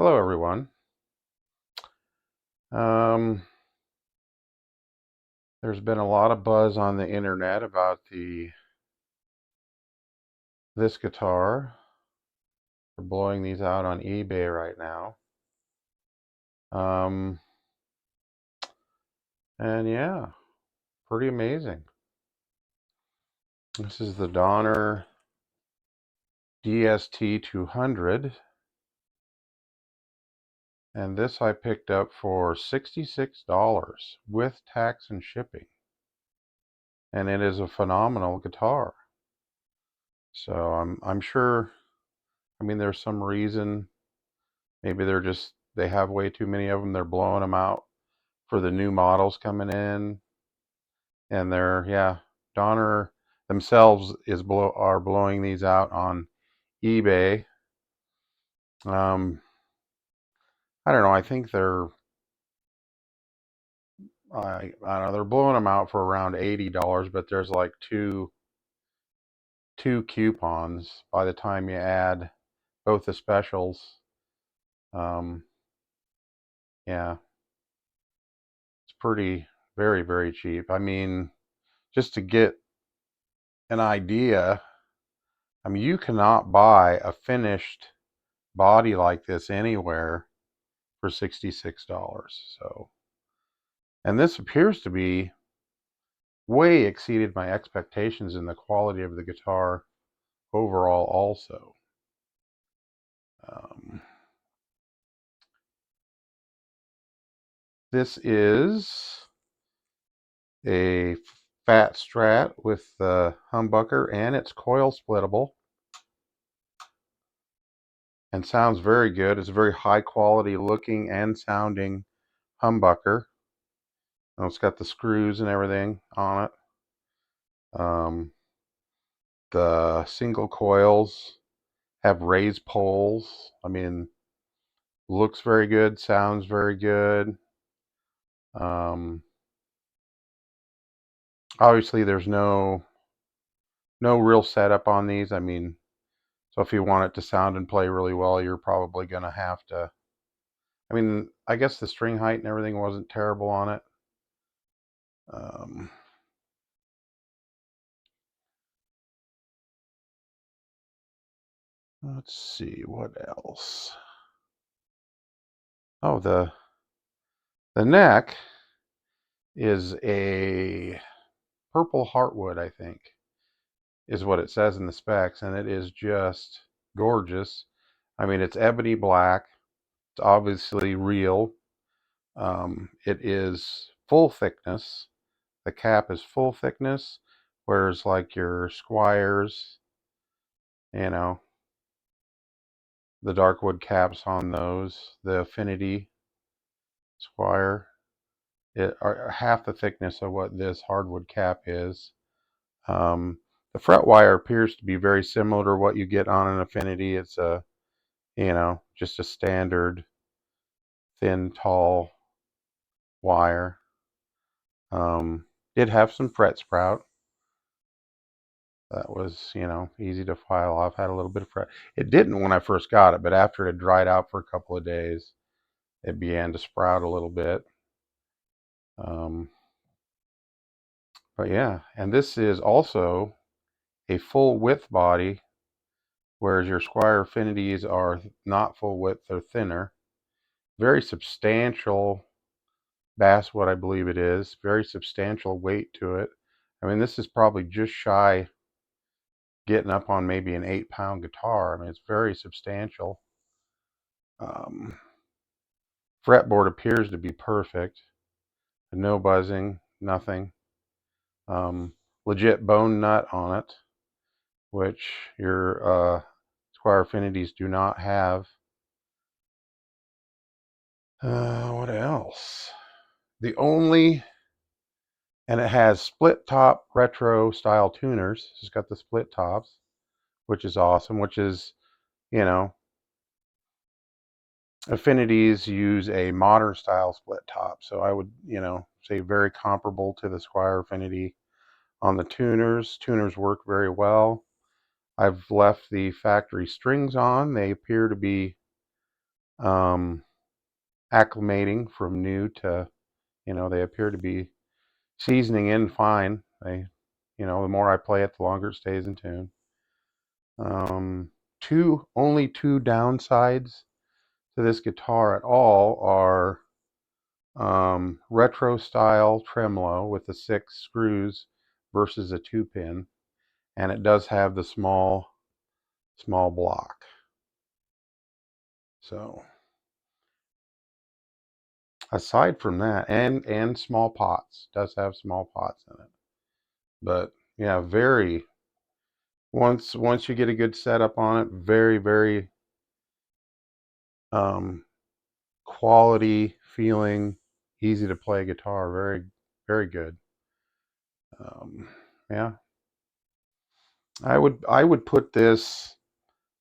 Hello, everyone. Um, there's been a lot of buzz on the internet about this guitar. They're blowing these out on eBay right now. Um, and yeah, pretty amazing. This is the Donner DST-200, and this I picked up for $66 with tax and shipping. And it is a phenomenal guitar. So I'm sure. I mean, there's some reason. Maybe they have way too many of them. They're blowing them out for the new models coming in, and Donner themselves are blowing these out on eBay. I don't know. I think I don't know, they're blowing them out for around $80, but there's like two coupons by the time you add both the specials. Um, yeah, it's very, very cheap. I mean, just to get an idea, I mean, you cannot buy a finished body like this anywhere for $66. So, and this appears to be way exceeded my expectations in the quality of the guitar overall also. Um, this is a fat Strat with the humbucker, and it's coil splittable and sounds very good. It's a very high quality looking and sounding humbucker. And it's got the screws and everything on it. The single coils have raised poles. I mean, looks very good, sounds very good. Um, Obviously, there's no real setup on these. I mean, so if you want it to sound and play really well, you're probably going to have to. I mean, I guess the string height and everything wasn't terrible on it. Um, let's see what else. Oh, the neck is a purple heartwood, I think, is what it says in the specs, and it is just gorgeous. I mean, it's ebony black. It's obviously real. It is full thickness. The cap is full thickness, whereas like your Squires, you know, the dark wood caps on those, the Affinity Squire, are half the thickness of what this hardwood cap is. The fret wire appears to be very similar to what you get on an Affinity. It's just a standard thin, tall wire. Did have some fret sprout. That was, easy to file off. Had a little bit of fret. It didn't when I first got it, but after it had dried out for a couple of days, it began to sprout a little bit. Um, but yeah, and this is also a full width body, whereas your Squire Affinities are not full width, they're thinner. Very substantial basswood, I believe it is. Very substantial weight to it. I mean, this is probably just shy, getting up on maybe an 8-pound guitar. I mean, it's very substantial. Fretboard appears to be perfect. No buzzing, nothing. Legit bone nut on it, which your Squire Affinities do not have. What else? The only, and it has split top retro style tuners. It's got the split tops, which is awesome, which is, you know, Affinities use a modern style split top. So I would, say very comparable to the Squire Affinity on the tuners. Tuners work very well. I've left the factory strings on. They appear to be um, acclimating from new to, they appear to be seasoning in fine. The more I play it, the longer it stays in tune. Only two downsides to this guitar at all are retro style tremolo with the 6 screws versus a 2-pin, and it does have the small block. So aside from that, and small pots, does have small pots in it. But yeah, once you get a good setup on it, very, very quality feeling, easy to play guitar, very, very good. Yeah, I would put this.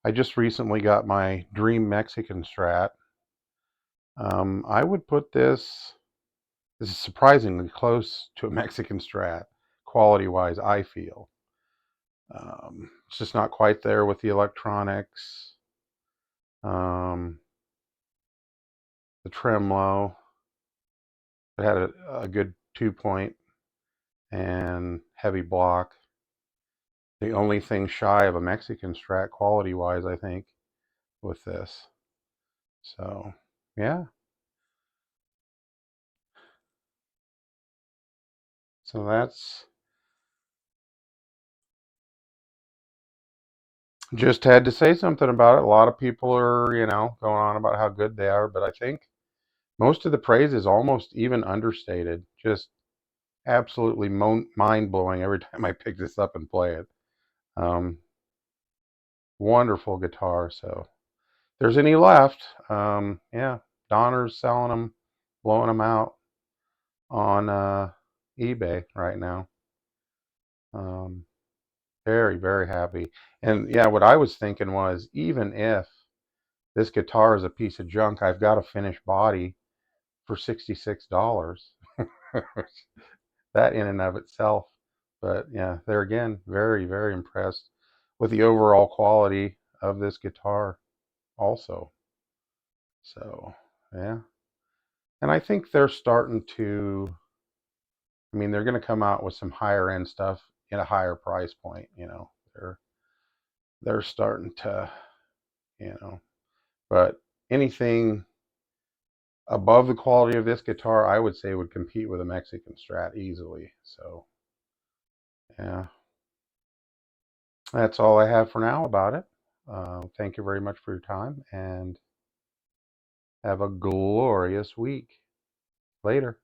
I just recently got my Dream Mexican Strat. I would put this. This is surprisingly close to a Mexican Strat, quality-wise, I feel. It's just not quite there with the electronics, um, the tremolo. It had a good 2-point and heavy block. The only thing shy of a Mexican Strat quality-wise, I think, with this. So, yeah. So that's just had to say something about it. A lot of people are, going on about how good they are, but I think most of the praise is almost even understated. Just absolutely mind blowing every time I pick this up and play it. Um, Wonderful guitar. So, if there's any left, yeah, Donner's selling them, blowing them out on eBay right now. Um, Very, very happy. And yeah, what I was thinking was, even if this guitar is a piece of junk, I've got a finished body for $66. That in and of itself. But yeah, there again, very, very impressed with the overall quality of this guitar also. So, yeah. And I think they're starting to, they're going to come out with some higher end stuff in a higher price point. They're starting to, you know, but anything above the quality of this guitar, I would say would compete with a Mexican Strat easily. So, yeah, that's all I have for now about it. Thank you very much for your time, and have a glorious week. Later.